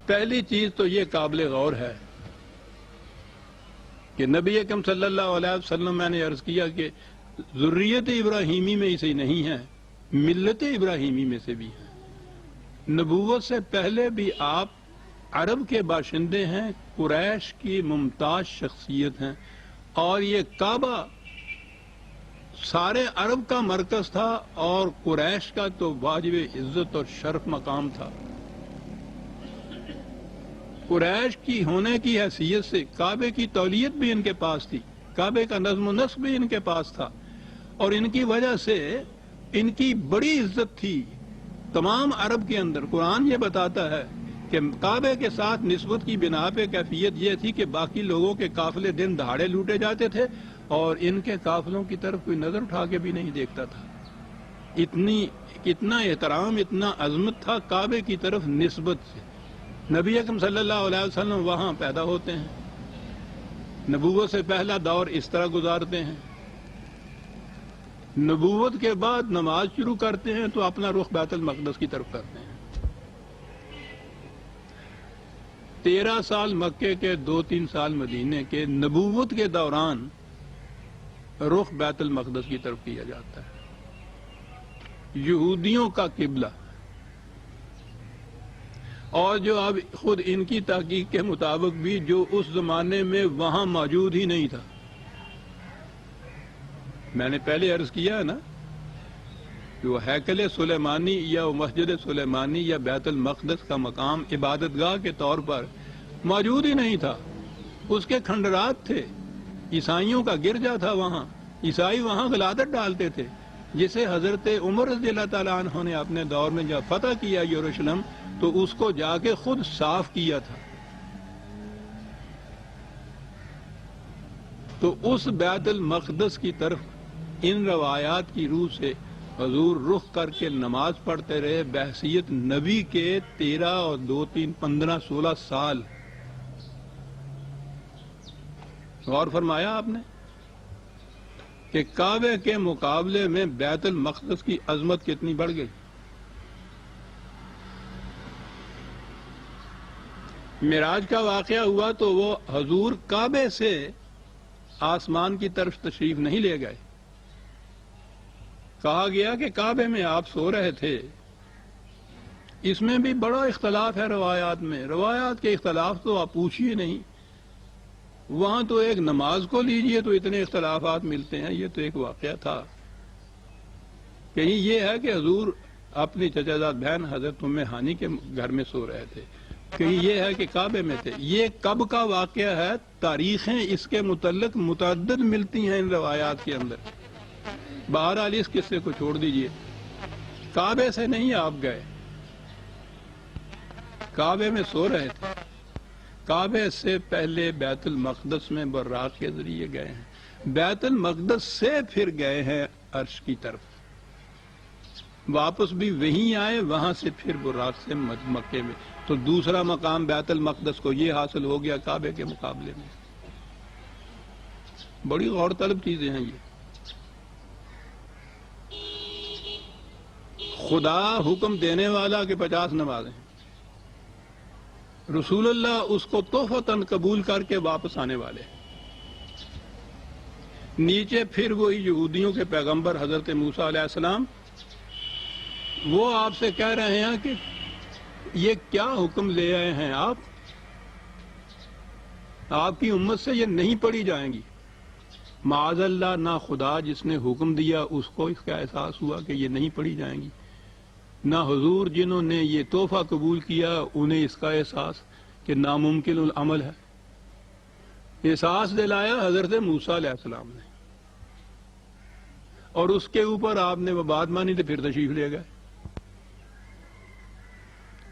پہلی چیز تو یہ قابل غور ہے کہ نبی اکرم صلی اللہ علیہ وسلم، میں نے عرض کیا کہ ذریت ابراہیمی میں سے نہیں ہے، ملت ابراہیمی میں سے بھی ہیں۔ نبوت سے پہلے بھی آپ عرب کے باشندے ہیں، قریش کی ممتاز شخصیت ہیں، اور یہ کعبہ سارے عرب کا مرکز تھا اور قریش کا تو واجب عزت اور شرف مقام تھا۔ قریش کی ہونے کی حیثیت سے کعبے کی تولیت بھی ان کے پاس تھی، کعبے کا نظم و نسق بھی ان کے پاس تھا، اور ان کی وجہ سے ان کی بڑی عزت تھی تمام عرب کے اندر۔ قرآن یہ بتاتا ہے کہ کعبے کے ساتھ نسبت کی بنا پہ کیفیت یہ تھی کہ باقی لوگوں کے قافلے دن دہاڑے لوٹے جاتے تھے اور ان کے قافلوں کی طرف کوئی نظر اٹھا کے بھی نہیں دیکھتا تھا۔ اتنا احترام، اتنا عظمت تھا کعبے کی طرف نسبت سے۔ نبی اکرم صلی اللہ علیہ وسلم وہاں پیدا ہوتے ہیں، نبوت سے پہلا دور اس طرح گزارتے ہیں، نبوت کے بعد نماز شروع کرتے ہیں تو اپنا رخ بیت المقدس کی طرف کرتے ہیں۔ 13 سال مکے کے، 2-3 سال مدینے کے، نبوت کے دوران رخ بیت المقدس کی طرف کیا جاتا ہے، یہودیوں کا قبلہ، اور جو اب خود ان کی تحقیق کے مطابق بھی جو اس زمانے میں وہاں موجود ہی نہیں تھا۔ میں نے پہلے عرض کیا ہے نا کہ وہ ہیکل سلیمانی یا مسجد سلیمانی یا بیت المقدس کا مقام عبادت گاہ کے طور پر موجود ہی نہیں تھا، اس کے کھنڈرات تھے، عیسائیوں کا گرجا تھا وہاں، عیسائی وہاں غلادت ڈالتے تھے، جسے حضرت عمر رضی اللہ تعالیٰ عنہ نے اپنے دور میں جب فتح کیا یروشلم تو اس کو جا کے خود صاف کیا تھا۔ تو اس بیت المقدس کی طرف ان روایات کی روح سے حضور رخ کر کے نماز پڑھتے رہے بحیثیت نبی کے 13 اور 2-3 15 16 سال۔ غور فرمایا آپ نے کہ کعبے کے مقابلے میں بیت المقدس کی عظمت کتنی بڑھ گئی۔ معراج کا واقعہ ہوا تو وہ حضور کعبے سے آسمان کی طرف تشریف نہیں لے گئے، کہا گیا کہ کعبے میں آپ سو رہے تھے۔ اس میں بھی بڑا اختلاف ہے روایات میں، روایات کے اختلاف تو آپ پوچھئے نہیں، وہاں تو ایک نماز کو لیجئے تو اتنے اختلافات ملتے ہیں۔ یہ تو ایک واقعہ تھا، کہیں یہ ہے کہ حضور اپنی چچا زاد بہن حضرت ام ہانی کے گھر میں سو رہے تھے، کہیں یہ ہے کہ کعبے میں تھے۔ یہ کب کا واقعہ ہے، تاریخیں اس کے متعلق متعدد ملتی ہیں ان روایات کے اندر۔ بہرحال اس قصے کو چھوڑ دیجئے، کعبے سے نہیں آپ گئے، کعبے میں سو رہے تھے، کعبے سے پہلے بیت المقدس میں براق کے ذریعے گئے ہیں، بیت المقدس سے پھر گئے ہیں عرش کی طرف، واپس بھی وہیں آئے، وہاں سے پھر براق سے مکے میں۔ تو دوسرا مقام بیت المقدس کو یہ حاصل ہو گیا کعبے کے مقابلے میں۔ بڑی غور طلب چیزیں ہیں یہ۔ خدا حکم دینے والا کہ 50 نمازیں، رسول اللہ اس کو تحفتاً قبول کر کے واپس آنے والے، نیچے پھر وہی یہودیوں کے پیغمبر حضرت موسیٰ علیہ السلام، وہ آپ سے کہہ رہے ہیں کہ یہ کیا حکم لے آئے ہیں آپ کی امت سے یہ نہیں پڑھی جائیں گی۔ معاذ اللہ، نہ خدا جس نے حکم دیا اس کو اس کا احساس ہوا کہ یہ نہیں پڑھی جائیں گی، نہ حضور جنہوں نے یہ تحفہ قبول کیا انہیں اس کا احساس کہ ناممکن العمل ہے۔ احساس دلایا حضرت موسیٰ علیہ السلام نے، اور اس کے اوپر آپ نے وہ بات مانی تو پھر تشریف لے گئے۔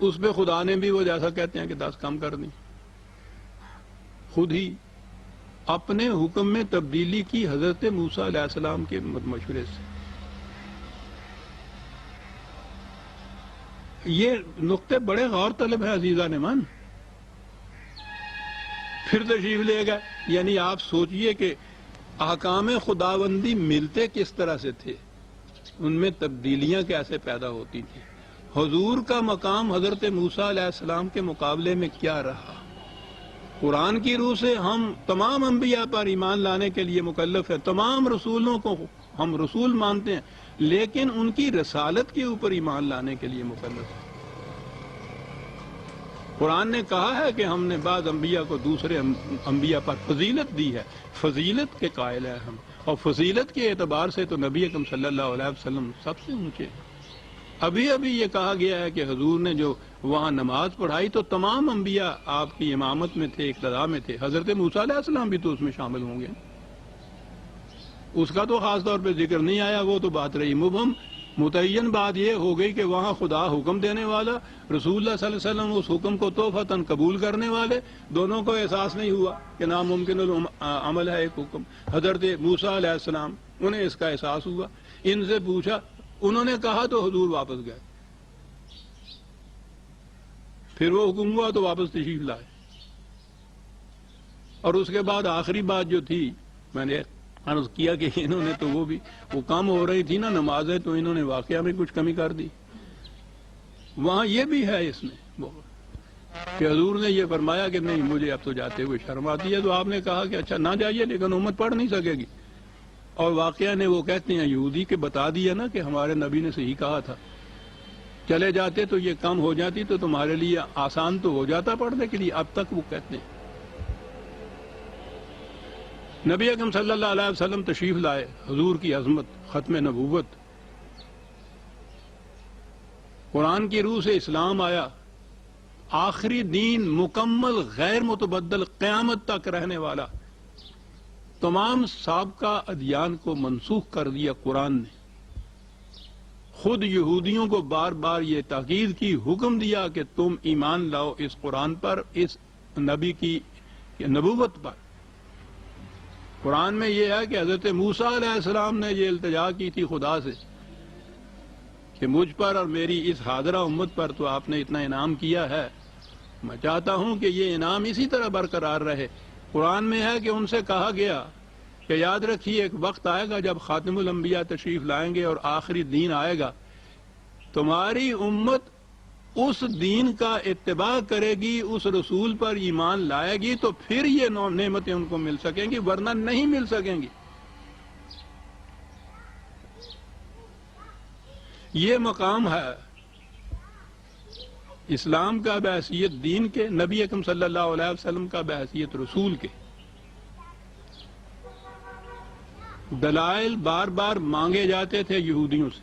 اس پہ خدا نے بھی وہ جیسا کہتے ہیں کہ 10 کم کر دی، خود ہی اپنے حکم میں تبدیلی کی حضرت موسیٰ علیہ السلام کے مشورے سے۔ یہ نقطے بڑے غور طلب ہے عزیزان من۔ پھر تشریف لے گئے، یعنی آپ سوچئے کہ احکام خداوندی ملتے کس طرح سے تھے، ان میں تبدیلیاں کیسے پیدا ہوتی تھیں۔ حضور کا مقام حضرت موسیٰ علیہ السلام کے مقابلے میں کیا رہا؟ قرآن کی روح سے ہم تمام انبیاء پر ایمان لانے کے لیے مکلف ہے، تمام رسولوں کو ہم رسول مانتے ہیں، لیکن ان کی رسالت کے اوپر ایمان لانے کے لیے مکلف ہے۔ قرآن نے کہا ہے کہ ہم نے بعض انبیاء کو دوسرے انبیاء پر فضیلت دی ہے، فضیلت کے قائل ہیں ہم، اور فضیلت کے اعتبار سے تو نبی اکرم صلی اللہ علیہ وسلم سب سے اونچے ہیں۔ ابھی یہ کہا گیا ہے کہ حضور نے جو وہاں نماز پڑھائی تو تمام انبیاء آپ کی امامت میں تھے، اقتداء میں تھے، حضرت موسیٰ علیہ السلام بھی تو اس میں شامل ہوں گے، اس کا تو خاص طور پہ ذکر نہیں آیا، وہ تو بات رہی مبہم۔ متعین بات یہ ہو گئی کہ وہاں خدا حکم دینے والا، رسول اللہ صلی اللہ علیہ وسلم اس حکم کو توفیقاً قبول کرنے والے، دونوں کو احساس نہیں ہوا کہ ناممکن العمل ہے ایک حکم۔ حضرت موسیٰ علیہ السلام انہیں اس کا احساس ہوا، ان سے پوچھا، انہوں نے کہا تو حضور واپس گئے، پھر وہ حکم ہوا تو واپس تشریف لائے۔ اور اس کے بعد آخری بات جو تھی، میں نے عرض کیا کہ انہوں نے تو وہ کم ہو رہی تھی نا نمازیں، تو انہوں نے واقعہ میں کچھ کمی کر دی۔ وہاں یہ بھی ہے اس میں کہ حضور نے یہ فرمایا کہ نہیں، مجھے اب تو جاتے ہوئے شرم آتی ہے، تو آپ نے کہا کہ اچھا نہ جائیے، لیکن امت پڑھ نہیں سکے گی۔ اور واقعہ نے وہ کہتے ہیں یہودی کے بتا دیا نا کہ ہمارے نبی نے صحیح کہا تھا، چلے جاتے تو یہ کم ہو جاتی تو تمہارے لیے آسان تو ہو جاتا پڑھنے کے لیے، اب تک وہ کہتے ہیں۔ نبی اکرم صلی اللہ علیہ وسلم تشریف لائے، حضور کی عظمت، ختم نبوت، قرآن کی روح سے اسلام آیا، آخری دین مکمل غیر متبدل قیامت تک رہنے والا، تمام سابقہ ادیان کو منسوخ کر دیا قرآن نے۔ خود یہودیوں کو بار بار یہ تاکید کی، حکم دیا کہ تم ایمان لاؤ اس قرآن پر، اس نبی کی نبوت پر۔ قرآن میں یہ ہے کہ حضرت موسیٰ علیہ السلام نے یہ التجا کی تھی خدا سے کہ مجھ پر اور میری اس حاضرہ امت پر تو آپ نے اتنا انعام کیا ہے، میں چاہتا ہوں کہ یہ انعام اسی طرح برقرار رہے۔ قرآن میں ہے کہ ان سے کہا گیا کہ یاد رکھیے ایک وقت آئے گا جب خاتم الانبیاء تشریف لائیں گے اور آخری دین آئے گا، تمہاری امت اس دین کا اتباع کرے گی، اس رسول پر ایمان لائے گی، تو پھر یہ نعمتیں ان کو مل سکیں گی، ورنہ نہیں مل سکیں گی۔ یہ مقام ہے اسلام کا بحیثیت دین کے، نبی اکرم صلی اللہ علیہ وسلم کا بحیثیت رسول کے۔ دلائل بار بار مانگے جاتے تھے یہودیوں سے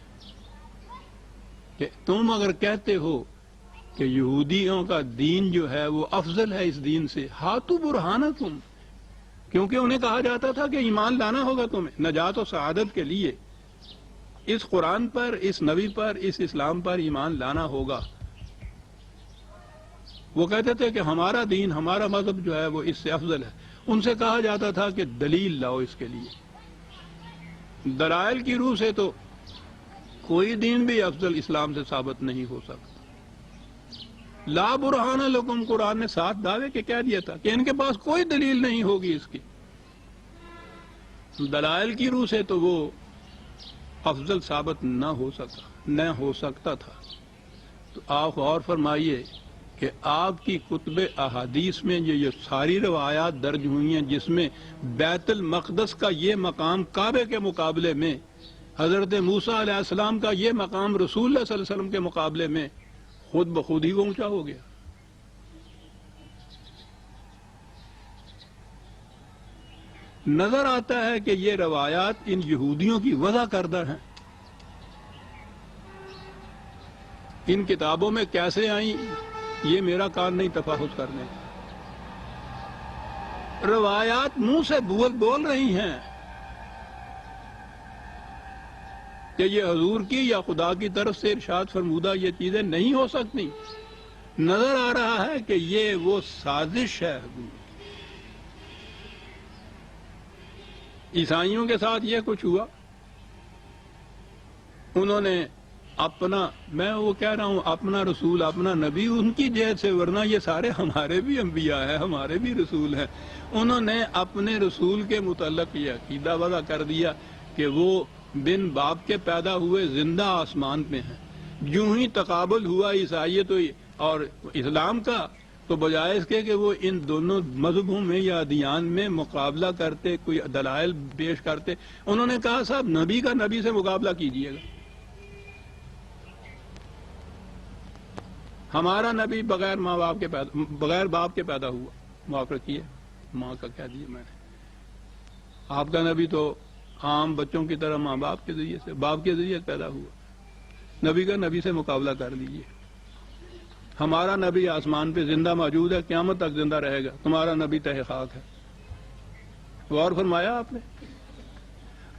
کہ تم اگر کہتے ہو کہ یہودیوں کا دین جو ہے وہ افضل ہے اس دین سے، ہاتھو برہانکم، کیونکہ انہیں کہا جاتا تھا کہ ایمان لانا ہوگا تمہیں نجات و سعادت کے لیے، اس قرآن پر، اس نبی پر، اس اسلام پر ایمان لانا ہوگا۔ وہ کہتے تھے کہ ہمارا دین، ہمارا مذہب جو ہے وہ اس سے افضل ہے۔ ان سے کہا جاتا تھا کہ دلیل لاؤ اس کے لیے۔ دلائل کی روح سے تو کوئی دین بھی افضل اسلام سے ثابت نہیں ہو سکتا۔ لا برہان لکم، قرآن نے 7 دعوے کے کہہ دیا تھا کہ ان کے پاس کوئی دلیل نہیں ہوگی اس کی۔ دلائل کی روح سے تو وہ افضل ثابت نہ ہو سکتا تھا۔ تو آپ غور فرمائیے کہ آپ کی کتب احادیث میں یہ ساری روایات درج ہوئی ہیں جس میں بیت المقدس کا یہ مقام کعبے کے مقابلے میں، حضرت موسیٰ علیہ السلام کا یہ مقام رسول اللہ صلی اللہ علیہ وسلم کے مقابلے میں خود بخود ہی اونچا ہو گیا۔ نظر آتا ہے کہ یہ روایات ان یہودیوں کی وضع کردہ ہیں۔ ان کتابوں میں کیسے آئیں یہ میرا کام نہیں تفحص کرنے کا۔ روایات منہ سے بول رہی ہیں کہ یہ حضور کی یا خدا کی طرف سے ارشاد فرمودہ یہ چیزیں نہیں ہو سکتی۔ نظر آ رہا ہے کہ یہ وہ سازش ہے حضور۔ عیسائیوں کے ساتھ یہ کچھ ہوا، انہوں نے اپنا، میں وہ کہہ رہا ہوں، اپنا رسول، اپنا نبی ان کی جہت سے، ورنہ یہ سارے ہمارے بھی انبیاء ہیں، ہمارے بھی رسول ہیں۔ انہوں نے اپنے رسول کے متعلق یہ عقیدہ وضع کر دیا کہ وہ بن باپ کے پیدا ہوئے زندہ آسمان پہ ہیں، یوں ہی تقابل ہوا عیسائیت اور اسلام کا، تو بجائے اس کے کہ وہ ان دونوں مذہبوں میں یا ادیان میں مقابلہ کرتے، کوئی دلائل پیش کرتے، انہوں نے کہا صاحب نبی کا نبی سے مقابلہ کیجئے گا۔ ہمارا نبی بغیر ماں باپ کے بغیر باپ کے پیدا ہوا، معاف رکھیے ماں کا کہہ دیا میں نے، آپ کا نبی تو عام بچوں کی طرح ماں باپ کے ذریعے سے، باپ کے ذریعے پیدا ہوا، نبی کا نبی سے مقابلہ کر لیجئے۔ ہمارا نبی آسمان پہ زندہ موجود ہے، قیامت تک زندہ رہے گا، تمہارا نبی تہ خاک ہے۔ غور فرمایا آپ نے؟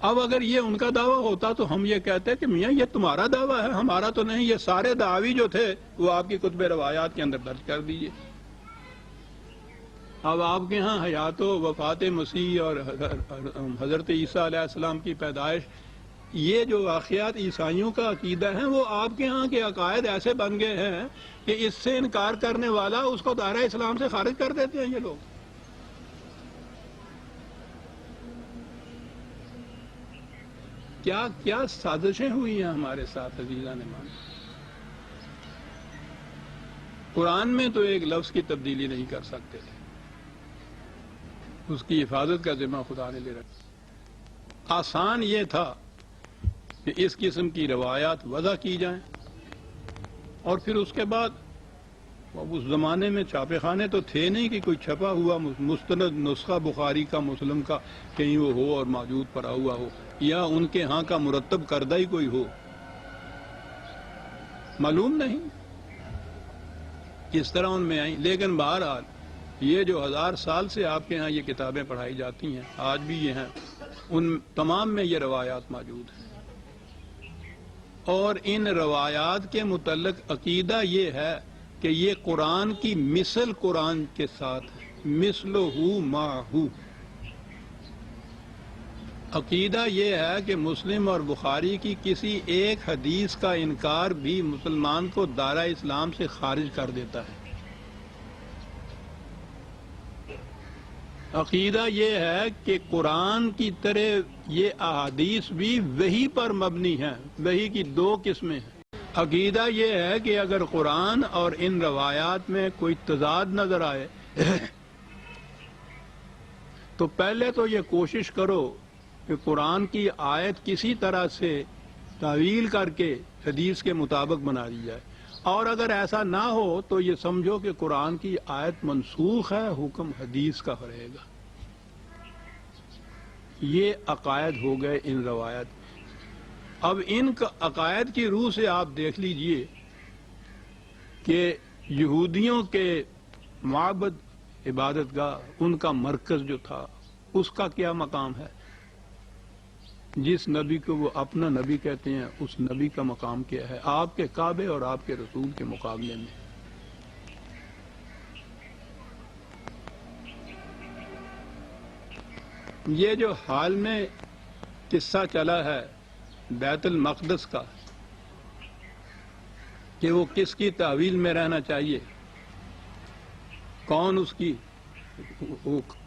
اب اگر یہ ان کا دعویٰ ہوتا تو ہم یہ کہتے کہ میاں یہ تمہارا دعویٰ ہے، ہمارا تو نہیں، یہ سارے دعوی جو تھے وہ آپ کی کتب روایات کے اندر درج کر دیجئے۔ اب آپ کے ہاں حیات و وفات مسیح اور حضرت عیسیٰ علیہ السلام کی پیدائش، یہ جو واقعات عیسائیوں کا عقیدہ ہیں، وہ آپ کے ہاں کے عقائد ایسے بن گئے ہیں کہ اس سے انکار کرنے والا اس کو دائرہ اسلام سے خارج کر دیتے ہیں یہ لوگ۔ کیا کیا سازشیں ہوئی ہیں ہمارے ساتھ عزیزان مان۔ قرآن میں تو ایک لفظ کی تبدیلی نہیں کر سکتے تھے، اس کی حفاظت کا ذمہ خدا نے لے رکھا۔ آسان یہ تھا کہ اس قسم کی روایات وضع کی جائیں، اور پھر اس کے بعد اس زمانے میں چھاپے خانے تو تھے نہیں کہ کوئی چھپا ہوا مستند نسخہ بخاری کا مسلم کا کہیں وہ ہو اور موجود پڑا ہوا ہو، یا ان کے ہاں کا مرتب کردہ ہی کوئی ہو، معلوم نہیں کس طرح ان میں آئیں۔ لیکن بہرحال یہ جو 1000 سال سے آپ کے ہاں یہ کتابیں پڑھائی جاتی ہیں، آج بھی یہ ہیں، ان تمام میں یہ روایات موجود ہیں، اور ان روایات کے متعلق عقیدہ یہ ہے کہ یہ قرآن کی مثل قرآن کے ساتھ ہے، مثلہ معہ۔ عقیدہ یہ ہے کہ مسلم اور بخاری کی کسی ایک حدیث کا انکار بھی مسلمان کو دائرہ اسلام سے خارج کر دیتا ہے۔ عقیدہ یہ ہے کہ قرآن کی طرح یہ احادیث بھی وحی پر مبنی ہیں، وحی کی 2 قسمیں ہیں۔ عقیدہ یہ ہے کہ اگر قرآن اور ان روایات میں کوئی تضاد نظر آئے تو پہلے تو یہ کوشش کرو کہ قرآن کی آیت کسی طرح سے تعویل کر کے حدیث کے مطابق بنا دی جائے، اور اگر ایسا نہ ہو تو یہ سمجھو کہ قرآن کی آیت منسوخ ہے، حکم حدیث کا رہے گا۔ یہ عقائد ہو گئے ان روایت۔ اب ان عقائد کی روح سے آپ دیکھ لیجئے کہ یہودیوں کے معبد عبادت گاہ، ان کا مرکز جو تھا، اس کا کیا مقام ہے؟ جس نبی کو وہ اپنا نبی کہتے ہیں، اس نبی کا مقام کیا ہے آپ کے کعبے اور آپ کے رسول کے مقابلے میں؟ یہ جو حال میں قصہ چلا ہے بیت المقدس کا کہ وہ کس کی تحویل میں رہنا چاہیے، کون اس کی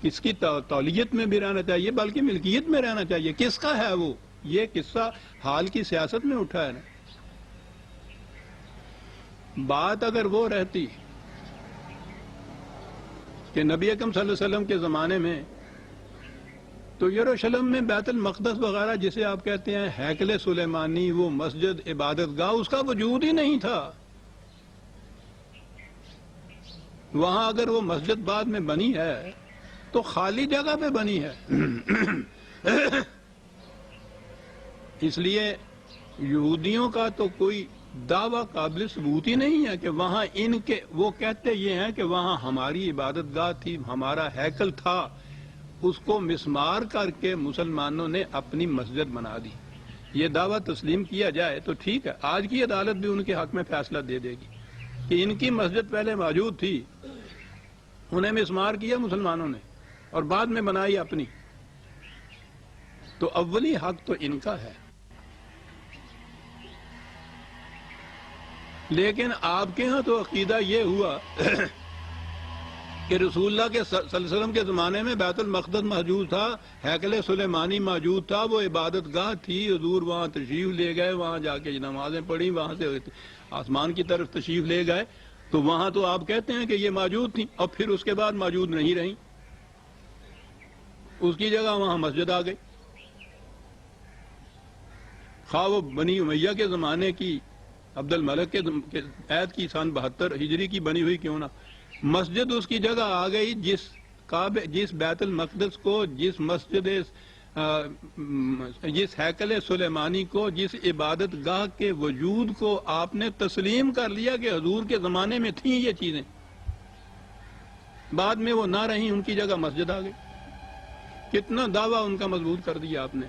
کس کی تولیت میں بھی رہنا چاہیے، بلکہ ملکیت میں رہنا چاہیے، کس کا ہے وہ؟ یہ قصہ حال کی سیاست میں اٹھا ہے نا۔ بات اگر وہ رہتی کہ نبی اکرم صلی اللہ علیہ وسلم کے زمانے میں تو یروشلم میں بیت المقدس وغیرہ جسے آپ کہتے ہیں ہیکل سلیمانی، وہ مسجد عبادت گاہ، اس کا وجود ہی نہیں تھا۔ وہاں اگر وہ مسجد بعد میں بنی ہے تو خالی جگہ پہ بنی ہے۔ اس لیے یہودیوں کا تو کوئی دعویٰ قابل ثبوت ہی نہیں ہے کہ وہاں ان کے، وہ کہتے یہ ہیں کہ وہاں ہماری عبادت گاہ تھی، ہمارا ہیکل تھا، اس کو مسمار کر کے مسلمانوں نے اپنی مسجد بنا دی۔ یہ دعویٰ تسلیم کیا جائے تو ٹھیک ہے، آج کی عدالت بھی ان کے حق میں فیصلہ دے دے گی کہ ان کی مسجد پہلے موجود تھی، انہیں مسمار کیا مسلمانوں نے اور بعد میں بنائی اپنی، تو اولی حق تو ان کا ہے۔ لیکن آپ کے ہاں تو عقیدہ یہ ہوا کہ رسول اللہ کے صلی اللہ علیہ وسلم کے زمانے میں بیت المقدس موجود تھا، ہیکل سلیمانی موجود تھا، وہ عبادت گاہ تھی، حضور وہاں تشریف لے گئے، وہاں جا کے نمازیں پڑھی، وہاں سے آسمان کی طرف تشریف لے گئے، تو وہاں تو آپ کہتے ہیں کہ یہ موجود تھی، اور پھر اس کے بعد موجود نہیں رہیں، اس کی جگہ وہاں مسجد آ گئی، خواہ وہ بنی امیہ کے زمانے کی عبد الملک کے عید کی سن 72 ہجری کی بنی ہوئی کیوں نہ، مسجد اس کی جگہ آ گئی جس بیت المقدس کو، جس مسجد جس ہیکل سلیمانی کو، جس عبادت گاہ کے وجود کو آپ نے تسلیم کر لیا کہ حضور کے زمانے میں تھیں یہ چیزیں، بعد میں وہ نہ رہیں، ان کی جگہ مسجد آ گئی، کتنا دعویٰ ان کا مضبوط کر دیا آپ نے۔